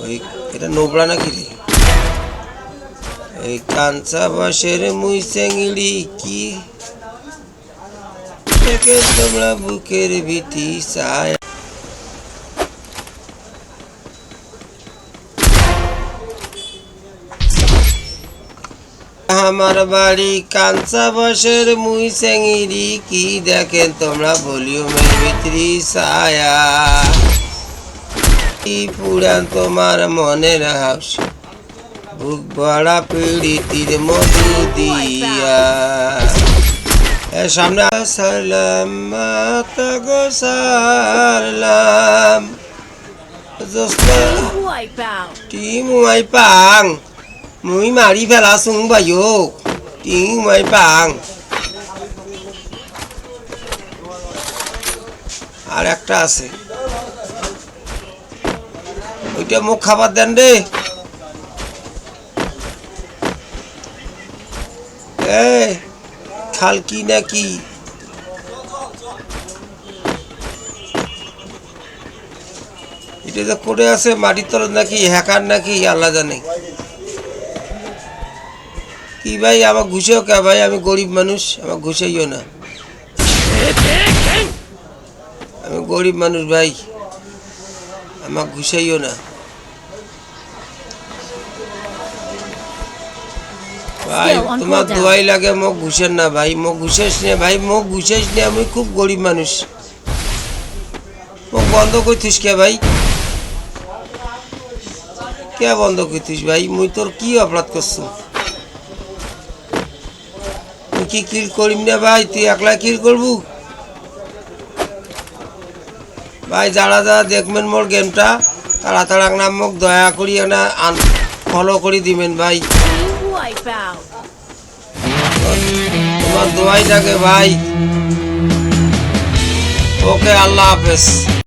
ওই এটা নোবড়া নাকি রে? এই কাঞ্চা বাসের মুই চেঙ্গিড়ি কি থেকে তোমরা বুকের ভিটি চায়। আমার বাড়ি কাঞ্চা বাসের মুই চেঙ্গিড়ি কি দেখেন তোমরা ভলিউমের ভিতরি ছায়া। পুরান তোমার মনের হাউস বুক ভরা পিড়িতির মধু দিয়া সামনে সারলাম মাতা গো সারলাম টিম উমাই পাং মুই মারি ফেলা সুং ভাইও টিম উমাই পাং। আর একটা আছে ওইটা মুখ খাবার দেন রে। খালকি নাকি এটা যে করে আছে মাটির তলত নাকি হ্যাকার নাকি আল্লাহ জানে কি। ভাই আমার ঘুষেও কে ভাই, আমি গরিব মানুষ, আমার ঘুষাইও না, আমি গরিব মানুষ ভাই, আমার ঘুষাইও না ভাই। তোমার দোয়াই লাগে মোক ঘুষের না ভাই, মোক ঘুষেস নে ভাই, মোক ঘুষেস নে, আমি খুব গরিব মানুষ, মোক বন্ধ করছিস কে ভাই, কে বন্ধ করছিস ভাই? মুই তোর কি অপরাধ করছো? তুই কি কিল করিম না ভাই? তুই একলা কিল করবু ভাই? যারা যারা দেখবেন মোর গেমটা তারা তারা নাম মোক দয়া করি না ফলো করে দিবেন ভাই, তোমার দোয়াই লাগে ভাই। ওকে, আল্লাহ হাফেজ।